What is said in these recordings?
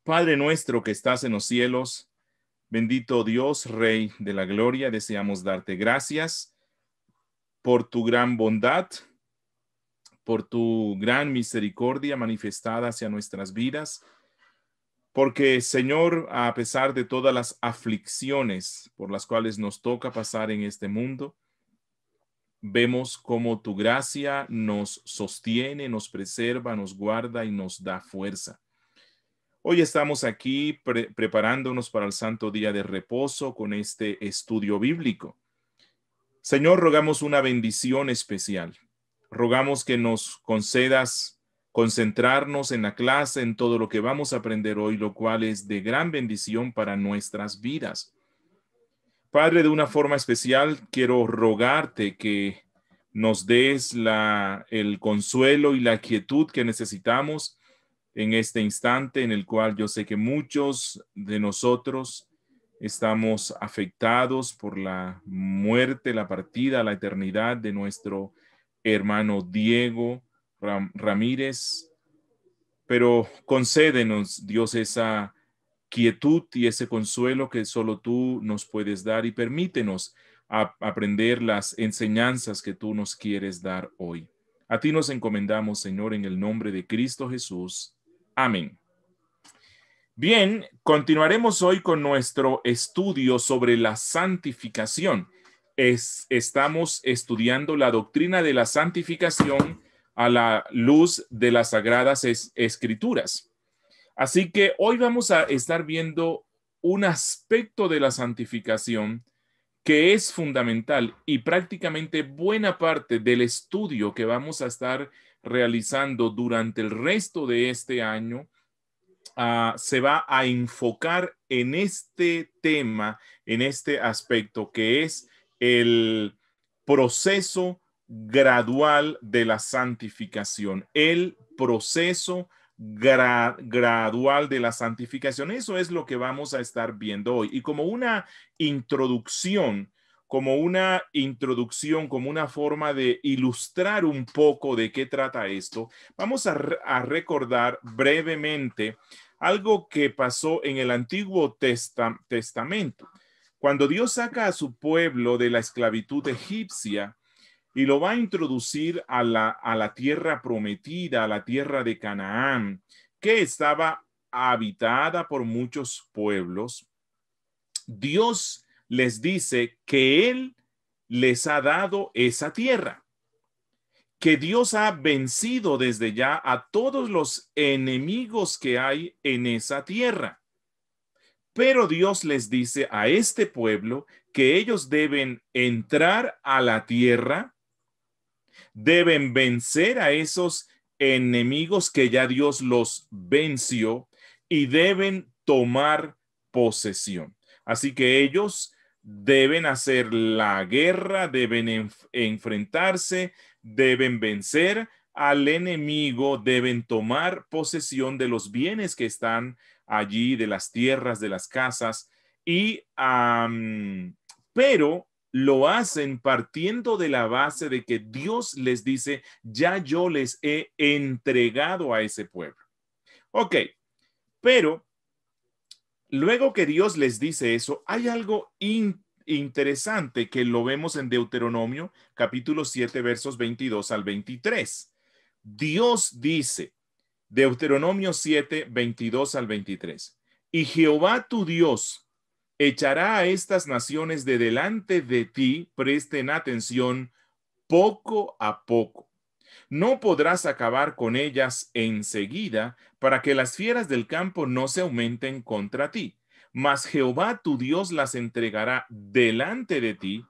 Padre nuestro que estás en los cielos, bendito Dios, Rey de la gloria, deseamos darte gracias por tu gran bondad, por tu gran misericordia manifestada hacia nuestras vidas, porque Señor, a pesar de todas las aflicciones por las cuales nos toca pasar en este mundo, vemos cómo tu gracia nos sostiene, nos preserva, nos guarda y nos da fuerza. Hoy estamos aquí preparándonos para el santo día de reposo con este estudio bíblico. Señor, rogamos una bendición especial. Rogamos que nos concedas concentrarnos en la clase, en todo lo que vamos a aprender hoy, lo cual es de gran bendición para nuestras vidas. Padre, de una forma especial, quiero rogarte que nos des el consuelo y la quietud que necesitamos en este instante en el cual yo sé que muchos de nosotros estamos afectados por la muerte, la partida, la eternidad de nuestro hermano Diego Ramírez, pero concédenos, Dios, esa quietud y ese consuelo que solo tú nos puedes dar y permítenos aprender las enseñanzas que tú nos quieres dar hoy. A ti nos encomendamos, Señor, en el nombre de Cristo Jesús. Amén. Bien, continuaremos hoy con nuestro estudio sobre la santificación. Estamos estudiando la doctrina de la santificación a la luz de las Sagradas Escrituras. Así que hoy vamos a estar viendo un aspecto de la santificación que es fundamental y prácticamente buena parte del estudio que vamos a estar realizando durante el resto de este año se va a enfocar en este tema, en este aspecto que es el proceso gradual de la santificación, el proceso gradual de la santificación. Eso es lo que vamos a estar viendo hoy. Y como una introducción, como una forma de ilustrar un poco de qué trata esto, vamos a recordar brevemente algo que pasó en el Antiguo Testamento. Cuando Dios saca a su pueblo de la esclavitud egipcia y lo va a introducir a la tierra prometida, a la tierra de Canaán, que estaba habitada por muchos pueblos, Dios les dice que Él les ha dado esa tierra, que Dios ha vencido desde ya a todos los enemigos que hay en esa tierra. Pero Dios les dice a este pueblo que ellos deben entrar a la tierra, deben vencer a esos enemigos que ya Dios los venció y deben tomar posesión. Así que ellos deben hacer la guerra, deben enfrentarse, deben vencer al enemigo, deben tomar posesión de los bienes que están allí, de las tierras, de las casas, pero lo hacen partiendo de la base de que Dios les dice, ya yo les he entregado a ese pueblo. Ok, pero luego que Dios les dice eso, hay algo interesante que lo vemos en Deuteronomio, capítulo 7, versos 22 al 23. Dios dice, Deuteronomio 7, 22 al 23, y Jehová tu Dios echará a estas naciones de delante de ti, presten atención, poco a poco. No podrás acabar con ellas enseguida, para que las fieras del campo no se aumenten contra ti. Mas Jehová tu Dios las entregará delante de ti,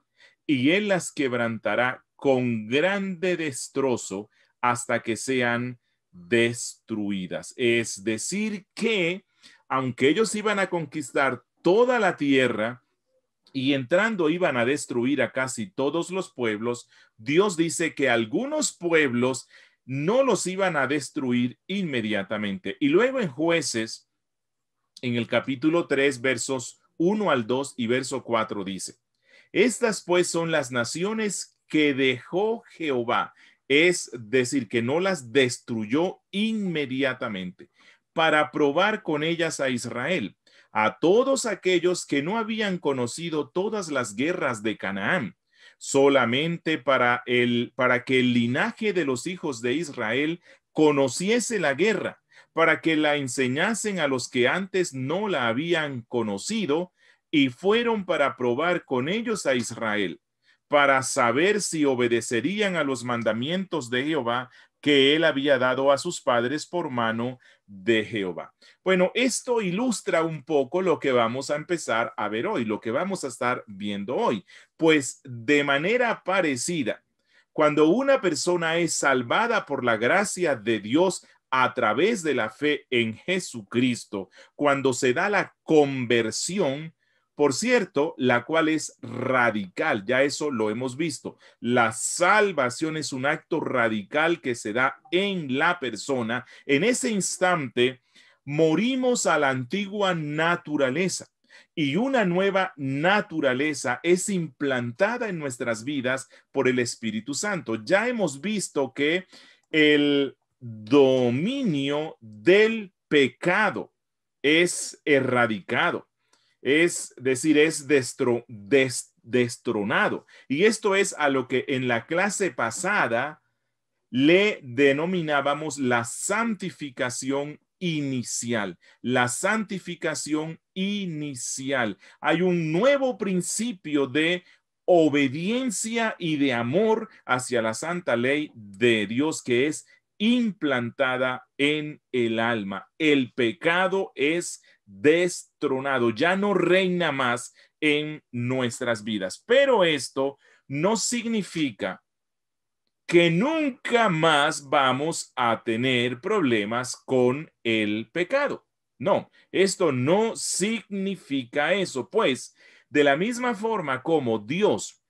y él las quebrantará con grande destrozo hasta que sean destruidas. Es decir que, aunque ellos iban a conquistar toda la tierra y entrando iban a destruir a casi todos los pueblos, Dios dice que algunos pueblos no los iban a destruir inmediatamente. Y luego en Jueces, en el capítulo 3, versos 1 al 2 y verso 4 dice, estas pues son las naciones que dejó Jehová, es decir, que no las destruyó inmediatamente, para probar con ellas a Israel, a todos aquellos que no habían conocido todas las guerras de Canaán, solamente para que el linaje de los hijos de Israel conociese la guerra, para que la enseñasen a los que antes no la habían conocido, y fueron para probar con ellos a Israel, para saber si obedecerían a los mandamientos de Jehová que él había dado a sus padres por mano de Jehová. Bueno, esto ilustra un poco lo que vamos a empezar a ver hoy, lo que vamos a estar viendo hoy. Pues de manera parecida, cuando una persona es salvada por la gracia de Dios a través de la fe en Jesucristo, cuando se da la conversión, por cierto, la cual es radical, ya eso lo hemos visto. La salvación es un acto radical que se da en la persona. En ese instante, morimos a la antigua naturaleza y una nueva naturaleza es implantada en nuestras vidas por el Espíritu Santo. Ya hemos visto que el dominio del pecado es erradicado. Es decir, es destronado. Y esto es a lo que en la clase pasada le denominábamos la santificación inicial. La santificación inicial. Hay un nuevo principio de obediencia y de amor hacia la santa ley de Dios que es implantada en el alma. El pecado es destronado, ya no reina más en nuestras vidas. Pero esto no significa que nunca más vamos a tener problemas con el pecado. No, esto no significa eso, pues de la misma forma como Dios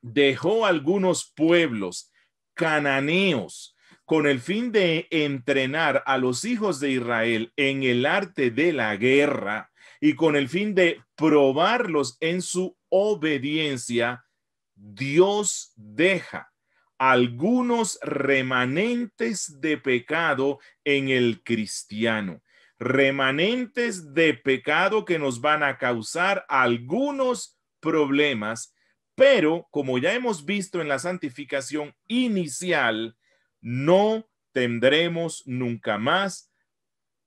dejó algunos pueblos cananeos con el fin de entrenar a los hijos de Israel en el arte de la guerra y con el fin de probarlos en su obediencia, Dios deja algunos remanentes de pecado en el cristiano, remanentes de pecado que nos van a causar algunos problemas, pero como ya hemos visto en la santificación inicial, no tendremos nunca más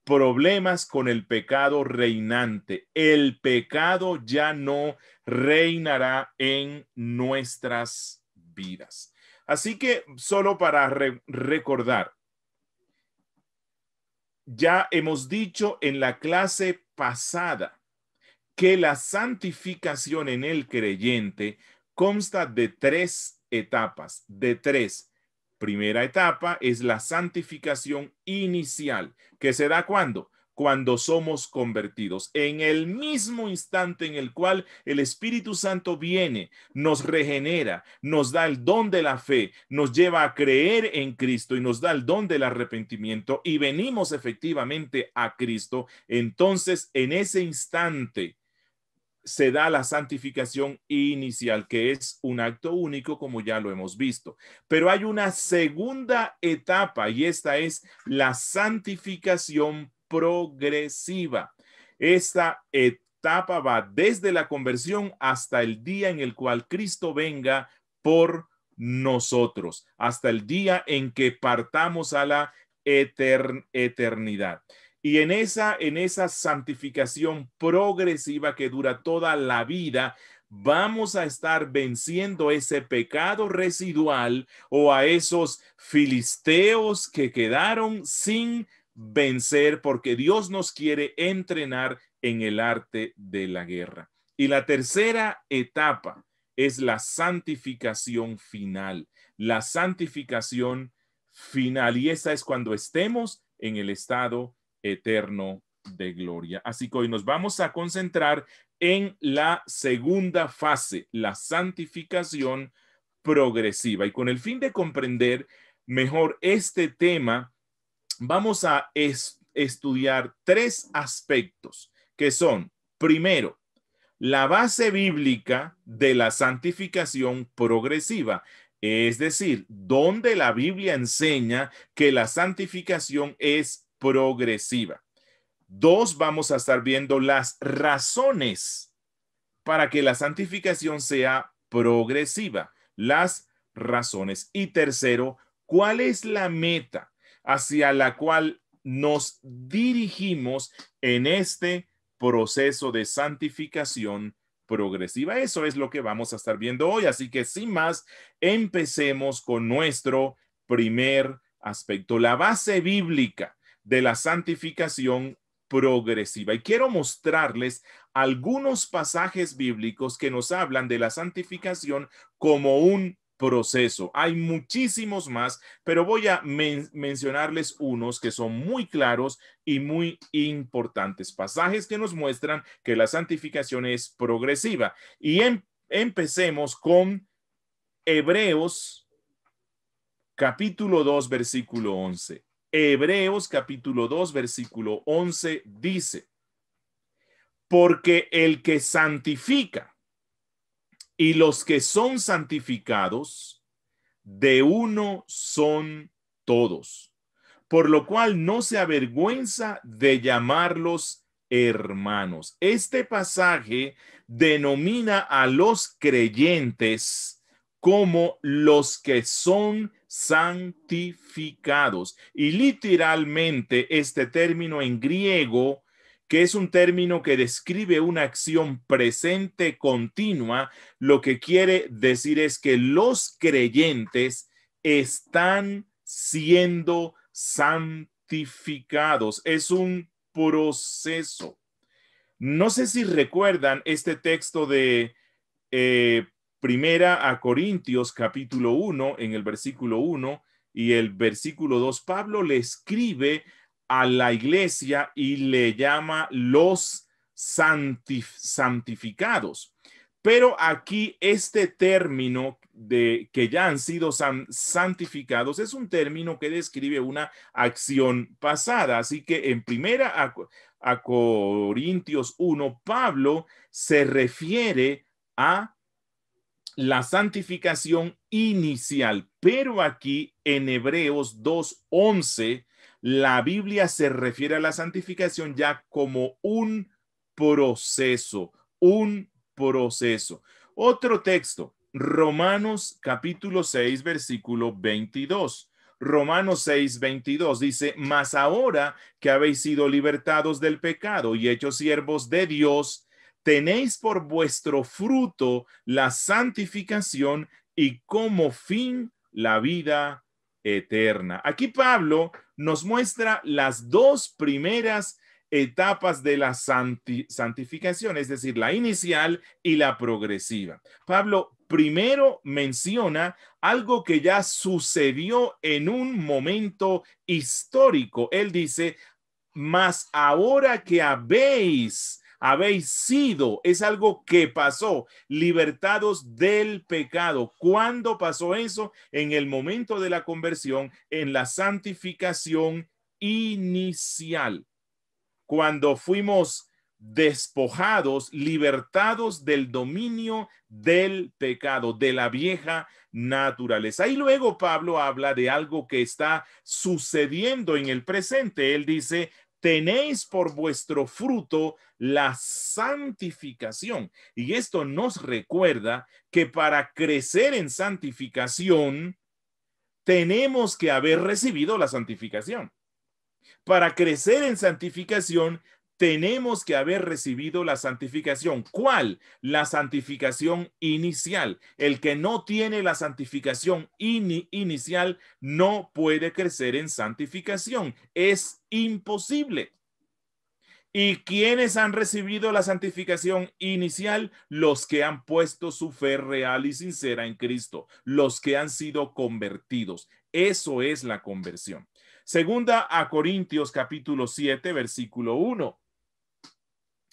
problemas con el pecado reinante. El pecado ya no reinará en nuestras vidas. Así que solo para recordar, ya hemos dicho en la clase pasada que la santificación en el creyente consta de tres etapas, de tres. Primera etapa es la santificación inicial, que se da ¿cuándo? Cuando somos convertidos. En el mismo instante en el cual el Espíritu Santo viene, nos regenera, nos da el don de la fe, nos lleva a creer en Cristo y nos da el don del arrepentimiento y venimos efectivamente a Cristo, entonces en ese instante se da la santificación inicial, que es un acto único, como ya lo hemos visto. Pero hay una segunda etapa y esta es la santificación progresiva. Esta etapa va desde la conversión hasta el día en el cual Cristo venga por nosotros, hasta el día en que partamos a la eternidad. Y en esa santificación progresiva que dura toda la vida, vamos a estar venciendo ese pecado residual o a esos filisteos que quedaron sin vencer, porque Dios nos quiere entrenar en el arte de la guerra. Y la tercera etapa es la santificación final. La santificación final. Y esa es cuando estemos en el estado eterno de gloria. Así que hoy nos vamos a concentrar en la segunda fase, la santificación progresiva. Y con el fin de comprender mejor este tema, vamos a estudiar tres aspectos que son, primero, la base bíblica de la santificación progresiva. Es decir, donde la Biblia enseña que la santificación es progresiva. 2, vamos a estar viendo las razones para que la santificación sea progresiva. Las razones. Y tercero, ¿cuál es la meta hacia la cual nos dirigimos en este proceso de santificación progresiva? Eso es lo que vamos a estar viendo hoy. Así que sin más, empecemos con nuestro primer aspecto, la base bíblica de la santificación progresiva. Y quiero mostrarles algunos pasajes bíblicos que nos hablan de la santificación como un proceso. Hay muchísimos más, pero voy a mencionarles unos que son muy claros y muy importantes. Pasajes que nos muestran que la santificación es progresiva. Y empecemos con Hebreos capítulo 2, versículo 11. Hebreos capítulo 2, versículo 11 dice: porque el que santifica y los que son santificados, de uno son todos, por lo cual no se avergüenza de llamarlos hermanos. Este pasaje denomina a los creyentes como los que son santificados. Y literalmente este término en griego, que es un término que describe una acción presente continua, lo que quiere decir es que los creyentes están siendo santificados. Es un proceso. No sé si recuerdan este texto de Primera a Corintios capítulo 1, en el versículo 1 y el versículo 2, Pablo le escribe a la iglesia y le llama los santificados. Pero aquí este término de que ya han sido santificados es un término que describe una acción pasada. Así que en Primera a Corintios 1, Pablo se refiere a la santificación inicial, pero aquí en Hebreos 2:11 la Biblia se refiere a la santificación ya como un proceso, un proceso. Otro texto, Romanos capítulo 6, versículo 22. Romanos 6, 22 dice: mas ahora que habéis sido libertados del pecado y hechos siervos de Dios, tenéis por vuestro fruto la santificación y como fin la vida eterna. Aquí Pablo nos muestra las dos primeras etapas de la santificación, es decir, la inicial y la progresiva. Pablo primero menciona algo que ya sucedió en un momento histórico. Él dice: mas ahora que habéis sido, es algo que pasó, libertados del pecado. ¿Cuándo pasó eso? En el momento de la conversión, en la santificación inicial, cuando fuimos despojados, libertados del dominio del pecado, de la vieja naturaleza. Y luego Pablo habla de algo que está sucediendo en el presente. Él dice: tenéis por vuestro fruto la santificación. Y esto nos recuerda que para crecer en santificación tenemos que haber recibido la santificación. Para crecer en santificación tenemos que haber recibido la santificación. ¿Cuál? La santificación inicial. El que no tiene la santificación inicial no puede crecer en santificación. Es imposible. ¿Y quiénes han recibido la santificación inicial? Los que han puesto su fe real y sincera en Cristo, los que han sido convertidos. Eso es la conversión. Segunda a Corintios capítulo 7, versículo 1.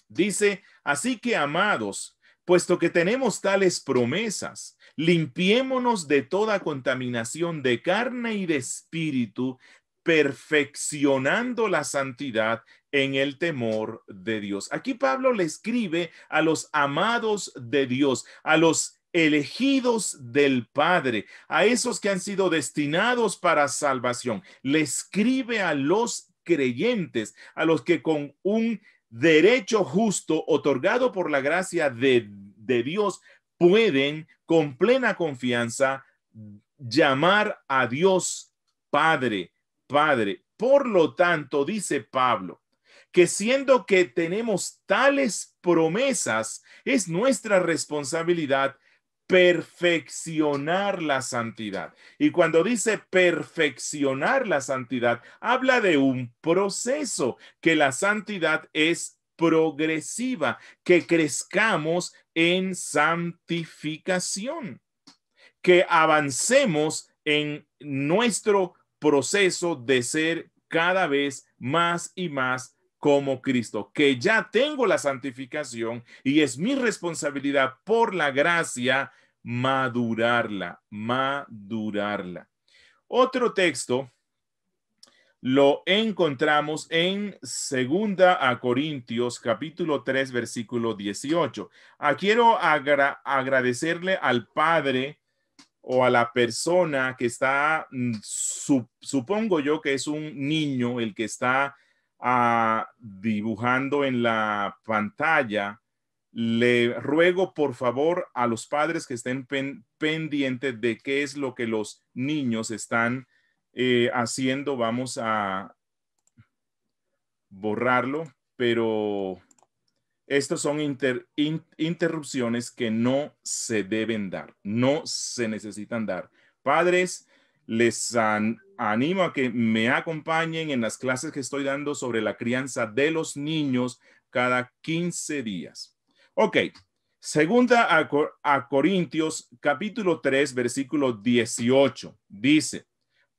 Dice: así que, amados, puesto que tenemos tales promesas, limpiémonos de toda contaminación de carne y de espíritu, perfeccionando la santidad en el temor de Dios. Aquí Pablo le escribe a los amados de Dios, a los elegidos del Padre, a esos que han sido destinados para salvación. Le escribe a los creyentes, a los que con un derecho justo otorgado por la gracia de Dios pueden con plena confianza llamar a Dios Padre, Padre. Por lo tanto, dice Pablo, que siendo que tenemos tales promesas, es nuestra responsabilidad perfeccionar la santidad. Y cuando dice perfeccionar la santidad, habla de un proceso, que la santidad es progresiva, que crezcamos en santificación, que avancemos en nuestro proceso de ser cada vez más y más como Cristo, que ya tengo la santificación y es mi responsabilidad por la gracia madurarla. Otro texto lo encontramos en 2 Corintios capítulo 3 versículo 18. Quiero agradecerle al Padre o a la persona que está, supongo yo que es un niño el que está dibujando en la pantalla. Le ruego por favor a los padres que estén pendientes de qué es lo que los niños están haciendo. Vamos a borrarlo, pero estos son interrupciones que no se deben dar, no se necesitan dar. Padres, les animo a que me acompañen en las clases que estoy dando sobre la crianza de los niños cada 15 días. Ok, 2 Corintios capítulo 3 versículo 18 dice: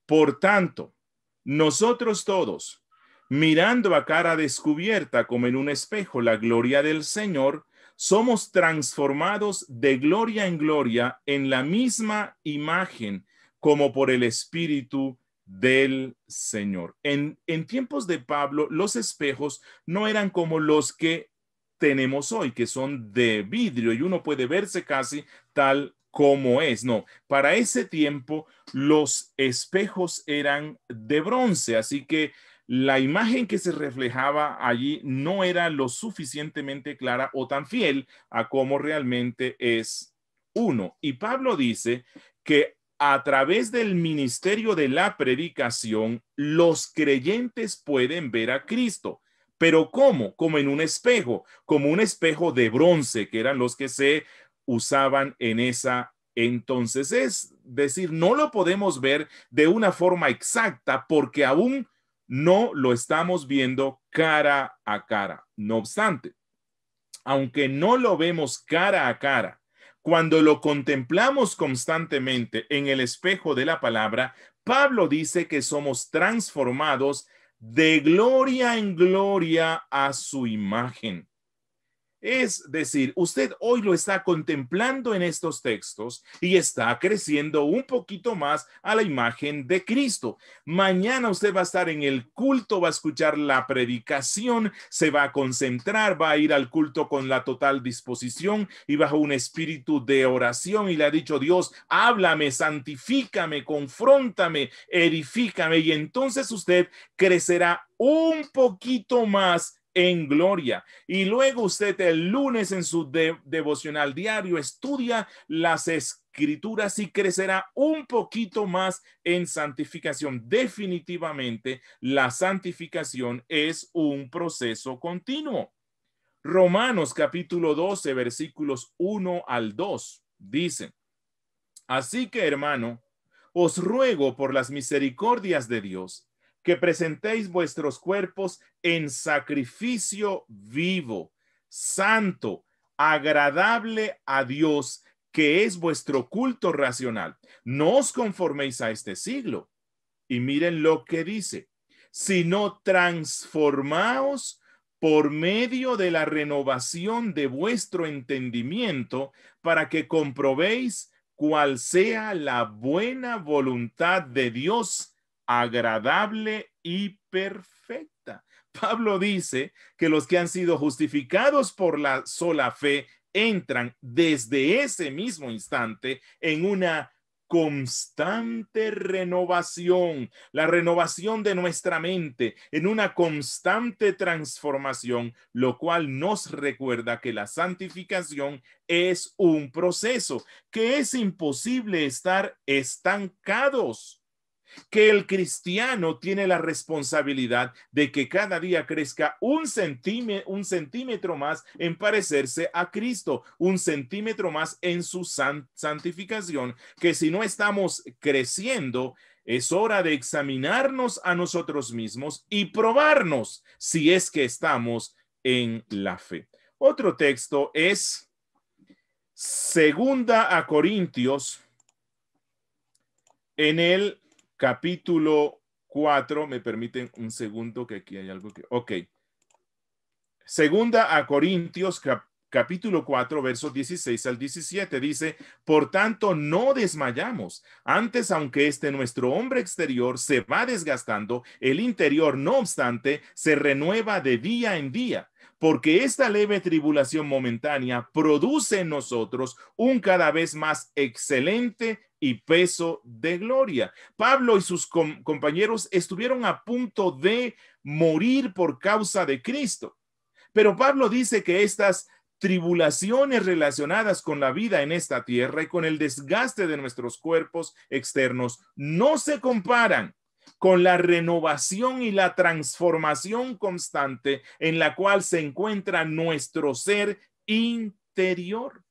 por tanto, nosotros todos, mirando a cara descubierta como en un espejo la gloria del Señor, somos transformados de gloria en gloria en la misma imagen como por el Espíritu del Señor. En tiempos de Pablo, los espejos no eran como los que tenemos hoy, que son de vidrio y uno puede verse casi tal como es. No, para ese tiempo los espejos eran de bronce, así que la imagen que se reflejaba allí no era lo suficientemente clara o tan fiel a cómo realmente es uno. Y Pablo dice que a través del ministerio de la predicación, los creyentes pueden ver a Cristo. ¿Pero cómo? Como en un espejo, como un espejo de bronce, que eran los que se usaban en esa entonces. Es decir, no lo podemos ver de una forma exacta porque aún no lo estamos viendo cara a cara. No obstante, aunque no lo vemos cara a cara, cuando lo contemplamos constantemente en el espejo de la palabra, Pablo dice que somos transformados de gloria en gloria a su imagen. Es decir, usted hoy lo está contemplando en estos textos y está creciendo un poquito más a la imagen de Cristo. Mañana usted va a estar en el culto, va a escuchar la predicación, se va a concentrar, va a ir al culto con la total disposición y bajo un espíritu de oración y le ha dicho: Dios, háblame, santifícame, confróntame, edifícame, y entonces usted crecerá un poquito más en gloria. Y luego usted el lunes en su devocional diario estudia las escrituras y crecerá un poquito más en santificación. Definitivamente la santificación es un proceso continuo. Romanos capítulo 12 versículos 1 al 2 dice: así que, hermano, os ruego por las misericordias de Dios que presentéis vuestros cuerpos en sacrificio vivo, santo, agradable a Dios, que es vuestro culto racional. No os conforméis a este siglo. Y miren lo que dice: sino transformaos por medio de la renovación de vuestro entendimiento, para que comprobéis cuál sea la buena voluntad de Dios, agradable y perfecta. Pablo dice que los que han sido justificados por la sola fe entran desde ese mismo instante en una constante renovación, la renovación de nuestra mente en una constante transformación, lo cual nos recuerda que la santificación es un proceso, que es imposible estar estancados, que el cristiano tiene la responsabilidad de que cada día crezca un centímetro más en parecerse a Cristo, un centímetro más en su santificación, que si no estamos creciendo, es hora de examinarnos a nosotros mismos y probarnos si es que estamos en la fe. Otro texto es 2 Corintios en el capítulo 4, me permiten un segundo que aquí hay algo que... Ok. 2 Corintios, capítulo 4, versos 16 al 17, dice, por tanto, no desmayamos. Antes, aunque nuestro hombre exterior se va desgastando, el interior, no obstante, se renueva de día en día. Porque esta leve tribulación momentánea produce en nosotros un cada vez más excelente y peso de gloria. Pablo y sus compañeros estuvieron a punto de morir por causa de Cristo. Pero Pablo dice que estas tribulaciones relacionadas con la vida en esta tierra y con el desgaste de nuestros cuerpos externos no se comparan con la renovación y la transformación constante en la cual se encuentra nuestro ser interior,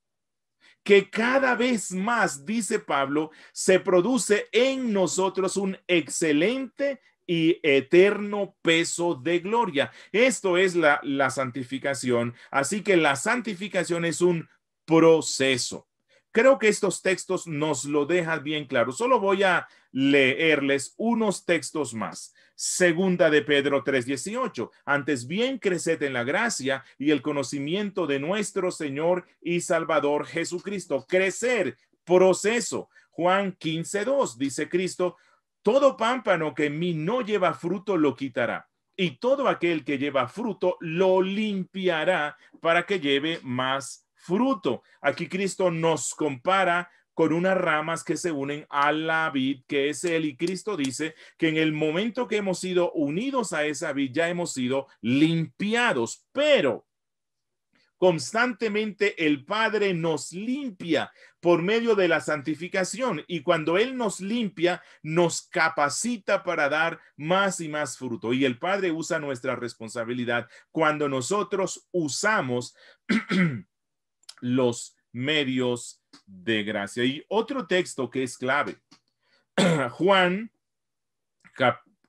que cada vez más, dice Pablo, se produce en nosotros un excelente y eterno peso de gloria. Esto es la santificación. Así que la santificación es un proceso. Creo que estos textos nos lo dejan bien claro. Solo voy a leerles unos textos más. Segunda de Pedro 3:18. Antes bien, creced en la gracia y el conocimiento de nuestro Señor y Salvador Jesucristo. Crecer, proceso. Juan 15:2 dice Cristo, todo pámpano que en mí no lleva fruto lo quitará, y todo aquel que lleva fruto lo limpiará para que lleve más fruto. Aquí Cristo nos compara con unas ramas que se unen a la vid, que es Él, y Cristo dice que en el momento que hemos sido unidos a esa vid, ya hemos sido limpiados, pero constantemente el Padre nos limpia por medio de la santificación, y cuando Él nos limpia, nos capacita para dar más y más fruto, y el Padre usa nuestra responsabilidad cuando nosotros usamos los medios de gracia. Y otro texto que es clave, Juan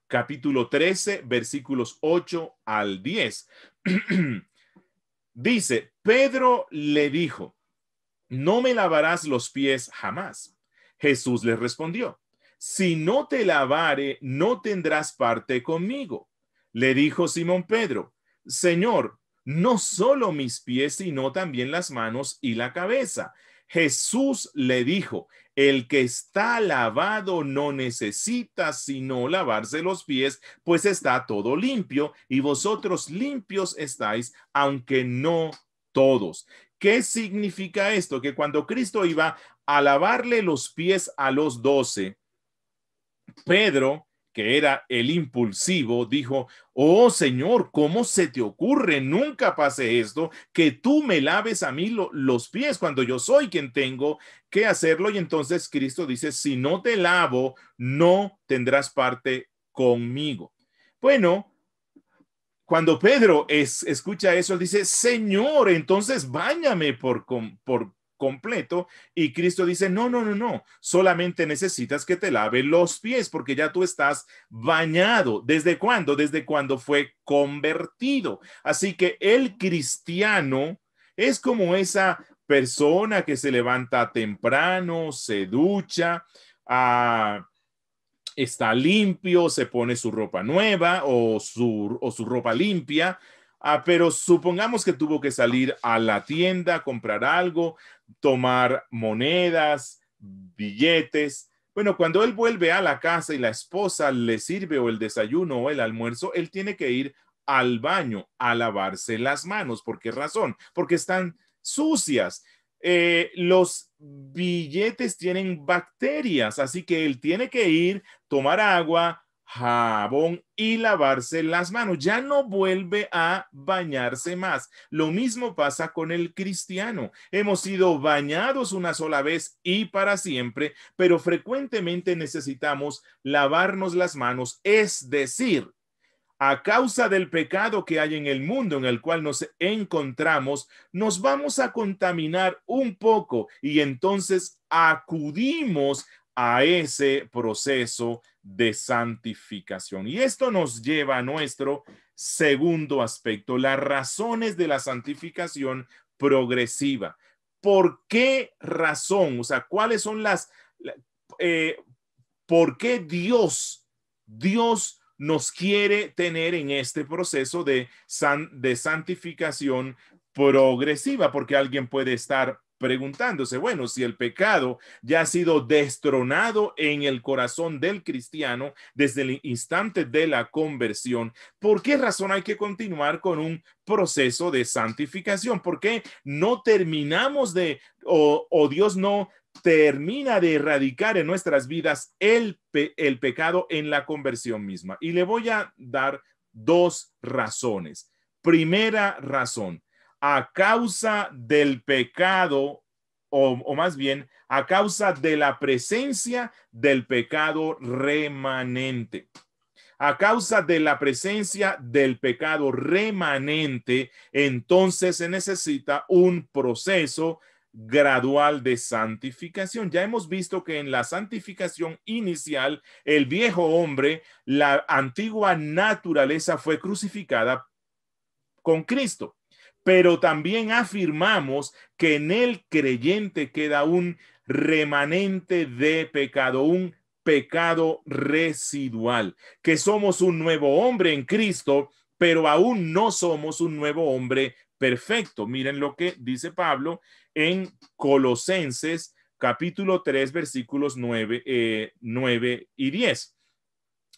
capítulo 13, versículos 8 al 10. Dice, Pedro le dijo, no me lavarás los pies jamás. Jesús le respondió, si no te lavare, no tendrás parte conmigo. Le dijo Simón Pedro, Señor, no solo mis pies, sino también las manos y la cabeza. Jesús le dijo, el que está lavado no necesita sino lavarse los pies, pues está todo limpio, y vosotros limpios estáis, aunque no todos. ¿Qué significa esto? Que cuando Cristo iba a lavarle los pies a los 12, Pedro, que era el impulsivo, dijo, oh Señor, ¿cómo se te ocurre? Nunca pase esto, que tú me laves a mí los pies cuando yo soy quien tengo que hacerlo. Y entonces Cristo dice, si no te lavo, no tendrás parte conmigo. Bueno, cuando Pedro escucha eso, él dice, Señor, entonces báñame por completo. Y Cristo dice, no, solamente necesitas que te lave los pies, porque ya tú estás bañado. ¿Desde cuándo? Desde cuando fue convertido. Así que el cristiano es como esa persona que se levanta temprano, se ducha, está limpio, se pone su ropa nueva o su ropa limpia, pero supongamos que tuvo que salir a la tienda, comprar algo, tomar monedas, billetes. Bueno, cuando él vuelve a la casa y la esposa le sirve o el desayuno o el almuerzo, él tiene que ir al baño a lavarse las manos. ¿Por qué razón? Porque están sucias. Los billetes tienen bacterias, así que él tiene que ir, tomar agua, jabón y lavarse las manos. Ya no vuelve a bañarse más. Lo mismo pasa con el cristiano. Hemos sido bañados una sola vez y para siempre, pero frecuentemente necesitamos lavarnos las manos, es decir, a causa del pecado que hay en el mundo en el cual nos encontramos, nos vamos a contaminar un poco y entonces acudimos a ese proceso de santificación. Y esto nos lleva a nuestro segundo aspecto, las razones de la santificación progresiva. ¿Por qué razón? O sea, ¿cuáles son eh, por qué Dios nos quiere tener en este proceso de santificación progresiva? Porque alguien puede estar preguntándose, bueno, si el pecado ya ha sido destronado en el corazón del cristiano desde el instante de la conversión, ¿por qué razón hay que continuar con un proceso de santificación? ¿Por qué no terminamos o Dios no termina de erradicar en nuestras vidas el pecado en la conversión misma? Y le voy a dar dos razones. Primera razón, a causa del pecado, o más bien, a causa de la presencia del pecado remanente. A causa de la presencia del pecado remanente, entonces se necesita un proceso gradual de santificación. Ya hemos visto que en la santificación inicial, el viejo hombre, la antigua naturaleza fue crucificada con Cristo. Pero también afirmamos que en el creyente queda un remanente de pecado, un pecado residual, que somos un nuevo hombre en Cristo, pero aún no somos un nuevo hombre perfecto. Miren lo que dice Pablo en Colosenses capítulo 3 versículos 9 y 10.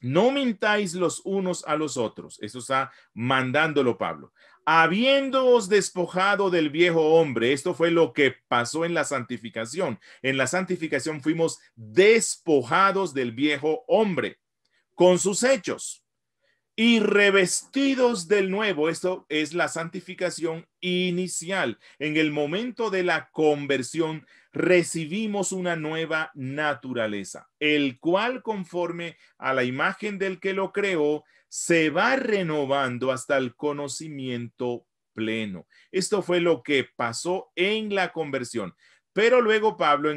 No mintáis los unos a los otros. Eso está mandándolo Pablo. Habiéndoos despojado del viejo hombre. Esto fue lo que pasó en la santificación. En la santificación fuimos despojados del viejo hombre con sus hechos y revestidos del nuevo. Esto es la santificación inicial. En el momento de la conversión recibimos una nueva naturaleza, el cual conforme a la imagen del que lo creó, se va renovando hasta el conocimiento pleno. Esto fue lo que pasó en la conversión. Pero luego Pablo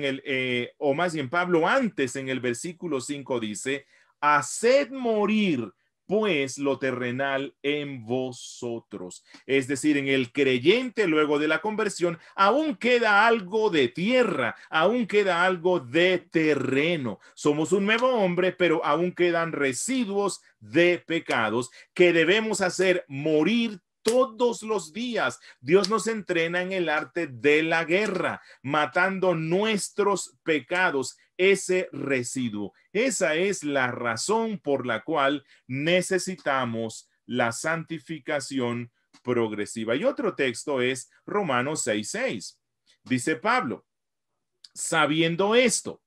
o más bien Pablo antes en el versículo 5 dice, haced morir pues lo terrenal en vosotros. Es decir, en el creyente luego de la conversión aún queda algo de tierra, aún queda algo de terreno. Somos un nuevo hombre, pero aún quedan residuos de pecados que debemos hacer morir todos los días. Dios nos entrena en el arte de la guerra, matando nuestros pecados, ese residuo. Esa es la razón por la cual necesitamos la santificación progresiva. Y otro texto es Romanos 6:6. Dice Pablo, sabiendo esto,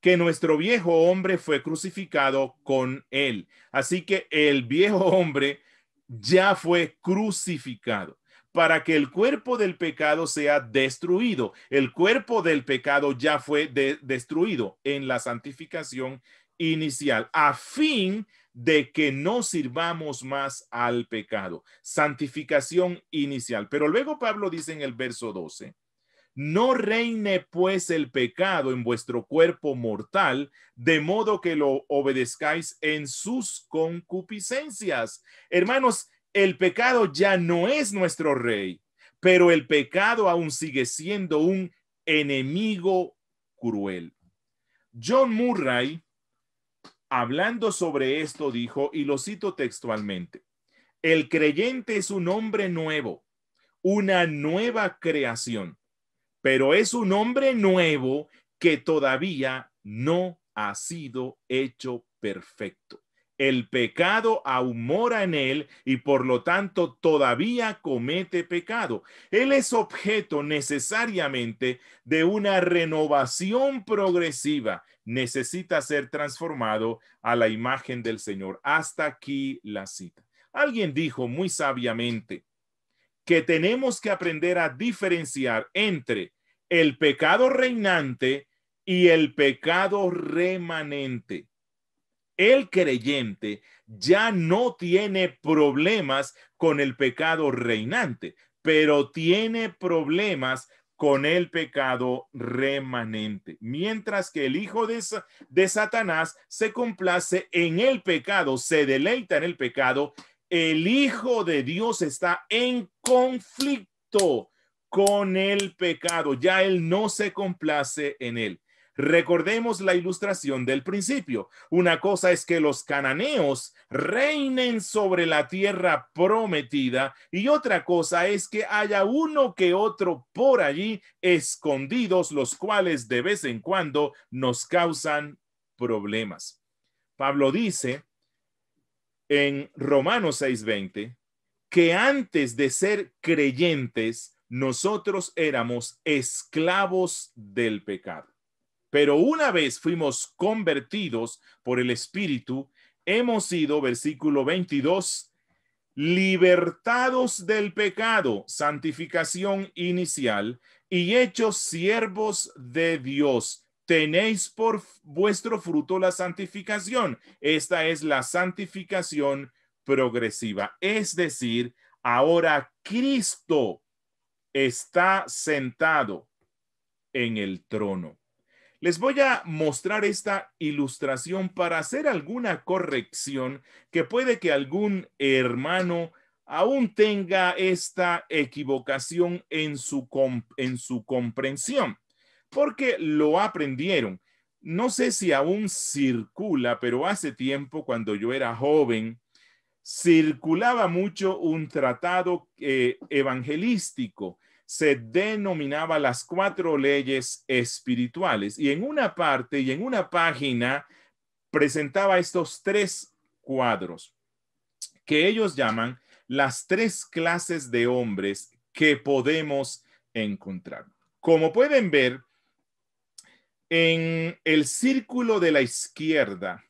que nuestro viejo hombre fue crucificado con él. Así que el viejo hombre ya fue crucificado para que el cuerpo del pecado sea destruido. El cuerpo del pecado ya fue destruido en la santificación inicial, a fin de que no sirvamos más al pecado. Santificación inicial. Pero luego Pablo dice en el verso 12, no reine pues el pecado en vuestro cuerpo mortal, de modo que lo obedezcáis en sus concupiscencias. Hermanos, el pecado ya no es nuestro rey, pero el pecado aún sigue siendo un enemigo cruel. John Murray, hablando sobre esto, dijo, y lo cito textualmente, el creyente es un hombre nuevo, una nueva creación, pero es un hombre nuevo que todavía no ha sido hecho perfecto. el pecado aún mora en él y por lo tanto todavía comete pecado. Él es objeto necesariamente de una renovación progresiva. Necesita ser transformado a la imagen del Señor. Hasta aquí la cita. Alguien dijo muy sabiamente que tenemos que aprender a diferenciar entre el pecado reinante y el pecado remanente. El creyente ya no tiene problemas con el pecado reinante, pero tiene problemas con el pecado remanente. Mientras que el hijo de Satanás se complace en el pecado, se deleita en el pecado, el Hijo de Dios está en conflicto con el pecado. Ya él no se complace en él. Recordemos la ilustración del principio. Una cosa es que los cananeos reinen sobre la tierra prometida y otra cosa es que haya uno que otro por allí escondidos, los cuales de vez en cuando nos causan problemas. Pablo dice en Romanos 6:20 que antes de ser creyentes nosotros éramos esclavos del pecado. Pero una vez fuimos convertidos por el Espíritu, hemos sido, versículo 22, libertados del pecado, santificación inicial, y hechos siervos de Dios. Tenéis por vuestro fruto la santificación. Esta es la santificación progresiva. Es decir, ahora Cristo está sentado en el trono. Les voy a mostrar esta ilustración para hacer alguna corrección que puede que algún hermano aún tenga esta equivocación en su comprensión, porque lo aprendieron. No sé si aún circula, pero hace tiempo, cuando yo era joven, circulaba mucho un tratado evangelístico. Se denominaba las 4 leyes espirituales y en una parte y en una página presentaba estos 3 cuadros que ellos llaman las 3 clases de hombres que podemos encontrar. Como pueden ver, en el círculo de la izquierda,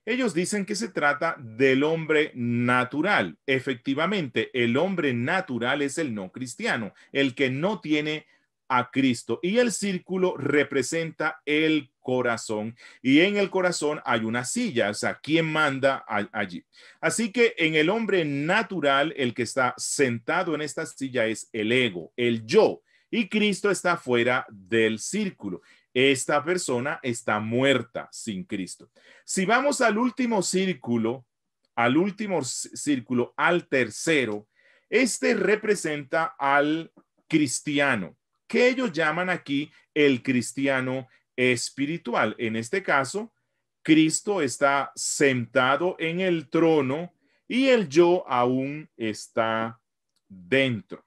ellos dicen que se trata del hombre natural. Efectivamente, el hombre natural es el no cristiano, el que no tiene a Cristo. Y el círculo representa el corazón. Y en el corazón hay una silla, o sea, ¿quién manda allí? Así que en el hombre natural, el que está sentado en esta silla es el ego, el yo. Y Cristo está fuera del círculo. Esta persona está muerta sin Cristo. Si vamos al último círculo, al tercero, este representa al cristiano, que ellos llaman aquí el cristiano espiritual. En este caso, Cristo está sentado en el trono y el yo aún está dentro.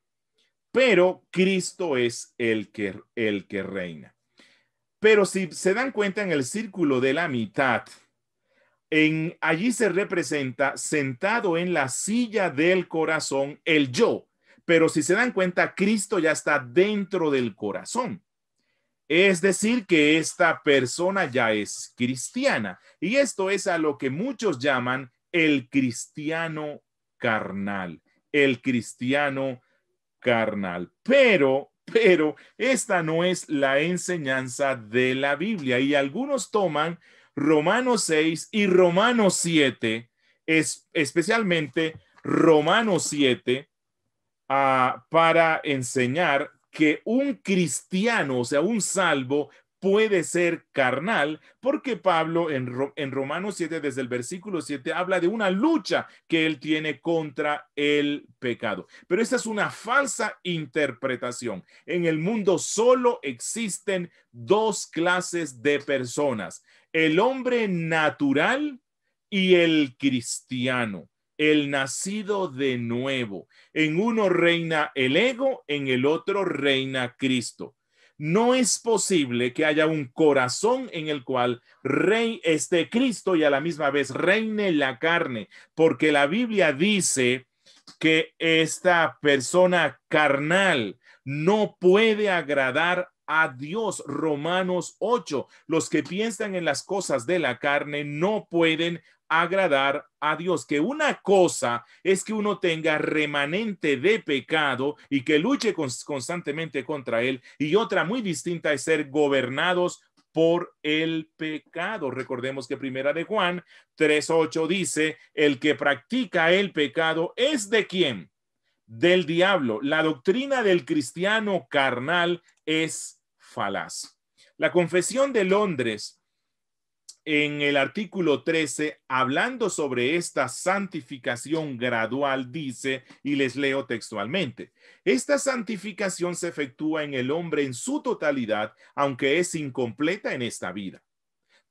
Pero Cristo es el que reina. Pero si se dan cuenta, en el círculo de la mitad, allí se representa sentado en la silla del corazón el yo. Pero si se dan cuenta, Cristo ya está dentro del corazón. Es decir, que esta persona ya es cristiana. Y esto es a lo que muchos llaman el cristiano carnal. El cristiano carnal. Pero esta no es la enseñanza de la Biblia y algunos toman Romanos 6 y Romanos 7, especialmente Romanos 7, para enseñar que un cristiano, o sea, un salvo, puede ser carnal, porque Pablo en Romanos 7, desde el versículo 7, habla de una lucha que él tiene contra el pecado. Pero esta es una falsa interpretación. En el mundo solo existen 2 clases de personas: el hombre natural y el cristiano, el nacido de nuevo. En uno reina el ego, en el otro reina Cristo. No es posible que haya un corazón en el cual esté Cristo y a la misma vez reine la carne, porque la Biblia dice que esta persona carnal no puede agradar a Dios. Romanos 8. Los que piensan en las cosas de la carne no pueden agradar a Dios. Que una cosa es que uno tenga remanente de pecado y que luche constantemente contra él, y otra muy distinta es ser gobernados por el pecado. Recordemos que Primera de Juan 3:8 dice: el que practica el pecado es ¿de quién? Del diablo. La doctrina del cristiano carnal es falaz. La Confesión de Londres, en el artículo 13, hablando sobre esta santificación gradual, dice, y les leo textualmente: esta santificación se efectúa en el hombre en su totalidad, aunque es incompleta en esta vida.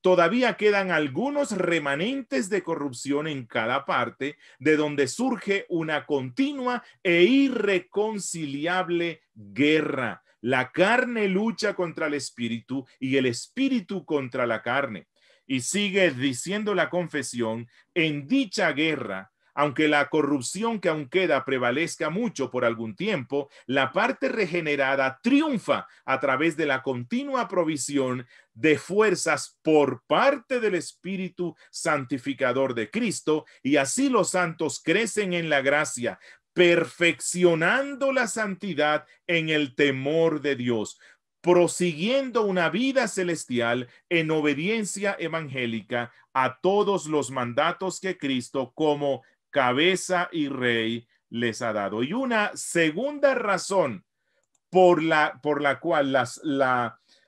Todavía quedan algunos remanentes de corrupción en cada parte, de donde surge una continua e irreconciliable guerra. La carne lucha contra el espíritu y el espíritu contra la carne. Y sigue diciendo la confesión: en dicha guerra, aunque la corrupción que aún queda prevalezca mucho por algún tiempo, la parte regenerada triunfa a través de la continua provisión de fuerzas por parte del Espíritu santificador de Cristo, y así los santos crecen en la gracia, perfeccionando la santidad en el temor de Dios, prosiguiendo una vida celestial en obediencia evangélica a todos los mandatos que Cristo como cabeza y rey les ha dado. Y una segunda razón por la cual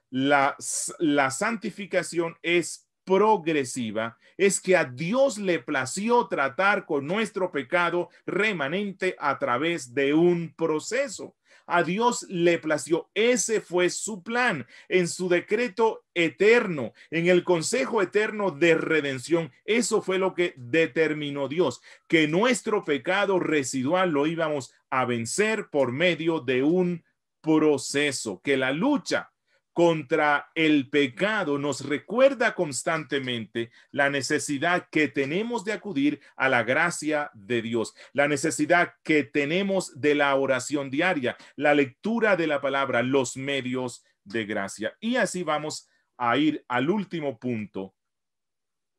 la santificación es progresiva es que a Dios le plació tratar con nuestro pecado remanente a través de un proceso. A Dios le plació, ese fue su plan en su decreto eterno, en el consejo eterno de redención. Eso fue lo que determinó Dios, que nuestro pecado residual lo íbamos a vencer por medio de un proceso, que la lucha contra el pecado nos recuerda constantemente la necesidad que tenemos de acudir a la gracia de Dios, la necesidad que tenemos de la oración diaria, la lectura de la palabra, los medios de gracia. Y así vamos a ir al último punto,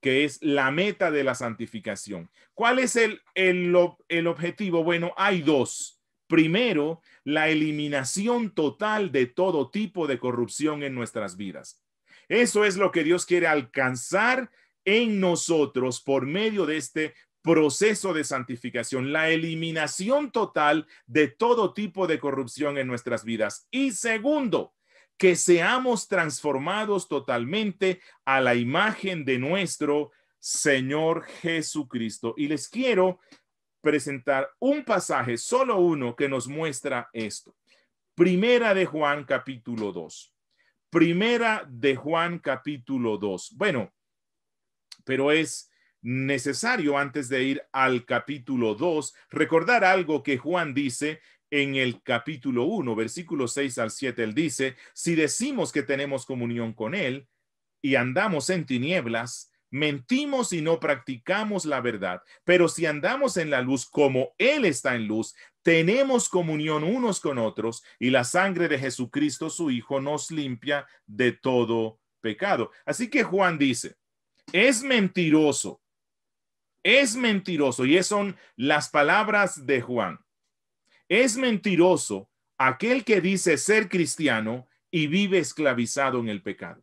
que es la meta de la santificación. ¿Cuál es el objetivo? Bueno, hay dos. Primero, la eliminación total de todo tipo de corrupción en nuestras vidas. Eso es lo que Dios quiere alcanzar en nosotros por medio de este proceso de santificación, la eliminación total de todo tipo de corrupción en nuestras vidas. Y segundo, que seamos transformados totalmente a la imagen de nuestro Señor Jesucristo. Y les quiero presentar un pasaje, solo uno, que nos muestra esto. Primera de Juan capítulo 2. Primera de Juan capítulo 2. Bueno, pero es necesario, antes de ir al capítulo 2, recordar algo que Juan dice en el capítulo 1, versículos 6 al 7. Él dice: si decimos que tenemos comunión con él y andamos en tinieblas, mentimos y no practicamos la verdad. Pero si andamos en la luz como él está en luz, tenemos comunión unos con otros, y la sangre de Jesucristo, su Hijo, nos limpia de todo pecado. Así que Juan dice: es mentiroso, y esas son las palabras de Juan. Es mentiroso aquel que dice ser cristiano y vive esclavizado en el pecado.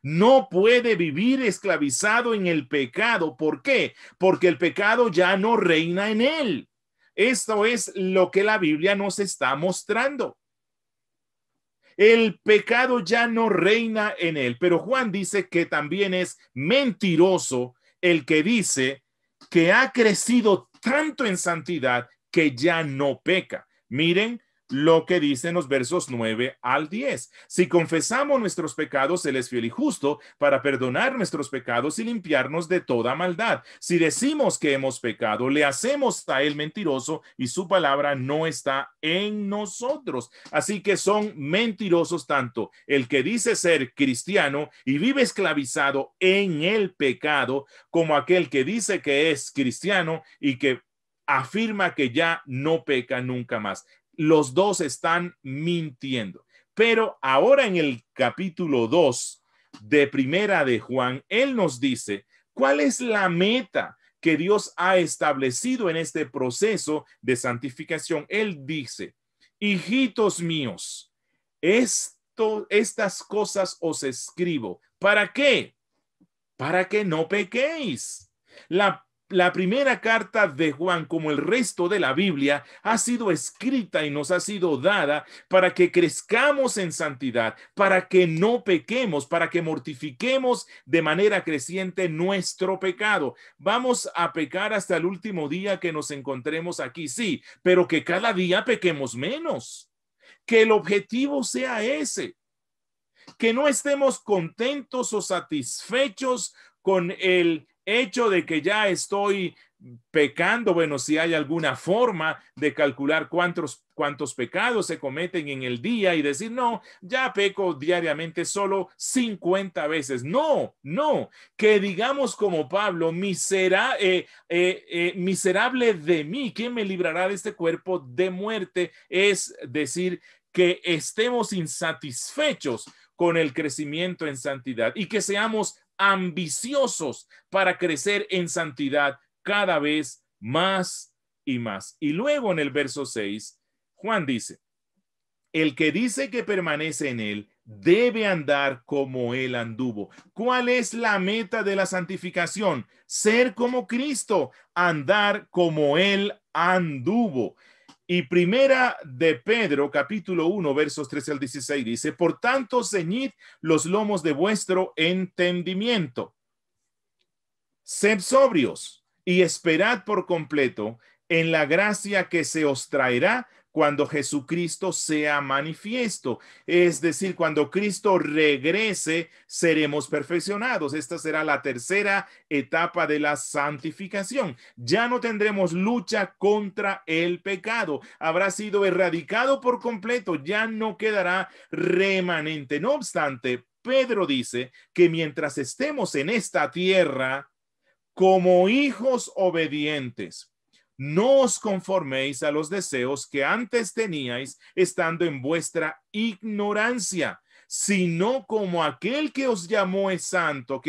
No puede vivir esclavizado en el pecado. ¿Por qué? Porque el pecado ya no reina en él. Esto es lo que la Biblia nos está mostrando. El pecado ya no reina en él. Pero Juan dice que también es mentiroso el que dice que ha crecido tanto en santidad que ya no peca. Miren lo que dicen los versos 9 al 10. Si confesamos nuestros pecados, Él es fiel y justo para perdonar nuestros pecados y limpiarnos de toda maldad. Si decimos que hemos pecado, le hacemos a Él mentiroso y su palabra no está en nosotros. Así que son mentirosos tanto el que dice ser cristiano y vive esclavizado en el pecado, como aquel que dice que es cristiano y que afirma que ya no peca nunca más. Los dos están mintiendo. Pero ahora en el capítulo 2 de Primera de Juan, él nos dice cuál es la meta que Dios ha establecido en este proceso de santificación. Él dice, hijitos míos, estas cosas os escribo. ¿Para qué? Para que no pequéis. La primera carta de Juan, como el resto de la Biblia, ha sido escrita y nos ha sido dada para que crezcamos en santidad, para que no pequemos, para que mortifiquemos de manera creciente nuestro pecado. Vamos a pecar hasta el último día que nos encontremos aquí, sí, pero que cada día pequemos menos. Que el objetivo sea ese. Que no estemos contentos o satisfechos con el hecho de que ya estoy pecando. Bueno, si hay alguna forma de calcular cuántos pecados se cometen en el día y decir, no, ya peco diariamente solo 50 veces. No, que digamos como Pablo, miserable de mí, ¿quién me librará de este cuerpo de muerte? Es decir, que estemos insatisfechos con el crecimiento en santidad y que seamos ambiciosos para crecer en santidad cada vez más y más. Y luego en el verso 6, Juan dice, el que dice que permanece en él debe andar como él anduvo. ¿Cuál es la meta de la santificación? Ser como Cristo, andar como él anduvo. Y primera de Pedro, capítulo 1, versos 13 al 16, dice, por tanto, ceñid los lomos de vuestro entendimiento. Sed sobrios y esperad por completo en la gracia que se os traerá cuando Jesucristo sea manifiesto. Es decir, cuando Cristo regrese, seremos perfeccionados. Esta será la tercera etapa de la santificación. Ya no tendremos lucha contra el pecado. Habrá sido erradicado por completo. Ya no quedará remanente. No obstante, Pedro dice que mientras estemos en esta tierra, como hijos obedientes, no os conforméis a los deseos que antes teníais estando en vuestra ignorancia, sino como aquel que os llamó es santo,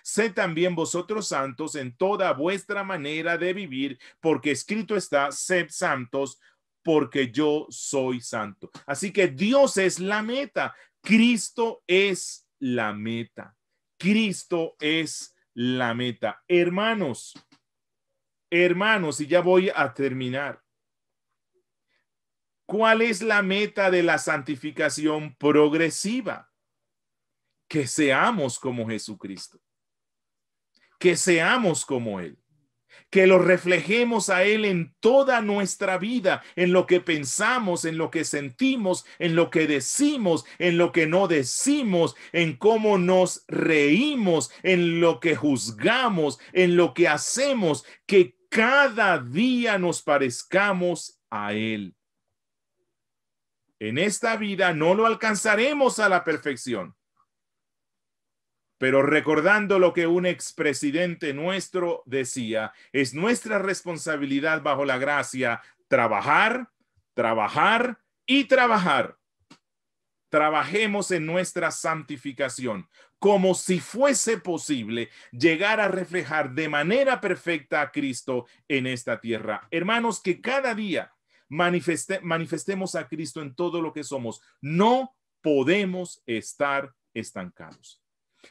sed también vosotros santos en toda vuestra manera de vivir, porque escrito está, sed santos, porque yo soy santo. Así que Dios es la meta, Cristo es la meta, Cristo es la meta. Hermanos, y ya voy a terminar. ¿Cuál es la meta de la santificación progresiva? Que seamos como Jesucristo, que seamos como Él, que lo reflejemos a Él en toda nuestra vida, en lo que pensamos, en lo que sentimos, en lo que decimos, en lo que no decimos, en cómo nos reímos, en lo que juzgamos, en lo que hacemos, que cada día nos parezcamos a Él. En esta vida no lo alcanzaremos a la perfección, pero recordando lo que un expresidente nuestro decía, es nuestra responsabilidad bajo la gracia trabajar, trabajar y trabajar. Trabajemos en nuestra santificación como si fuese posible llegar a reflejar de manera perfecta a Cristo en esta tierra. Hermanos, que cada día manifestemos a Cristo en todo lo que somos. No podemos estar estancados.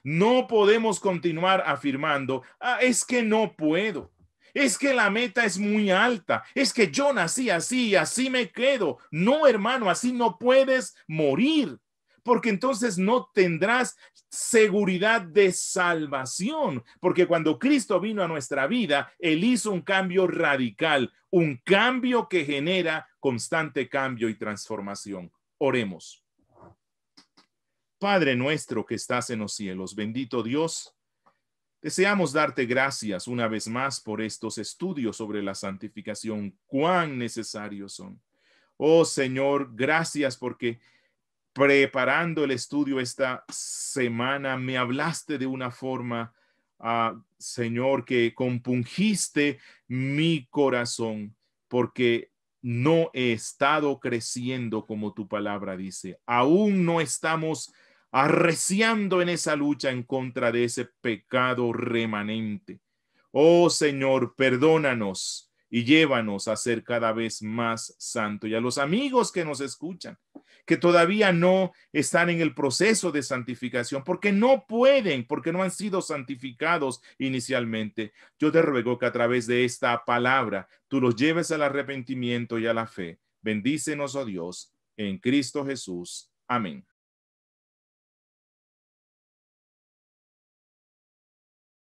No podemos continuar afirmando, es que no puedo. Es que la meta es muy alta. Es que yo nací así y así me quedo. No, hermano, así no puedes morir, porque entonces no tendrás seguridad de salvación. Porque cuando Cristo vino a nuestra vida, Él hizo un cambio radical, un cambio que genera constante cambio y transformación. Oremos. Padre nuestro que estás en los cielos, bendito Dios, deseamos darte gracias una vez más por estos estudios sobre la santificación, cuán necesarios son. Oh Señor, gracias porque preparando el estudio esta semana me hablaste de una forma, Señor, que compungiste mi corazón, porque no he estado creciendo como tu palabra dice. Aún no estamos arreciando en esa lucha en contra de ese pecado remanente. Oh Señor, perdónanos y llévanos a ser cada vez más santo. Y a los amigos que nos escuchan, que todavía no están en el proceso de santificación, porque no pueden, porque no han sido santificados inicialmente. Yo te ruego que a través de esta palabra tú los lleves al arrepentimiento y a la fe. Bendícenos, oh Dios, en Cristo Jesús. Amén.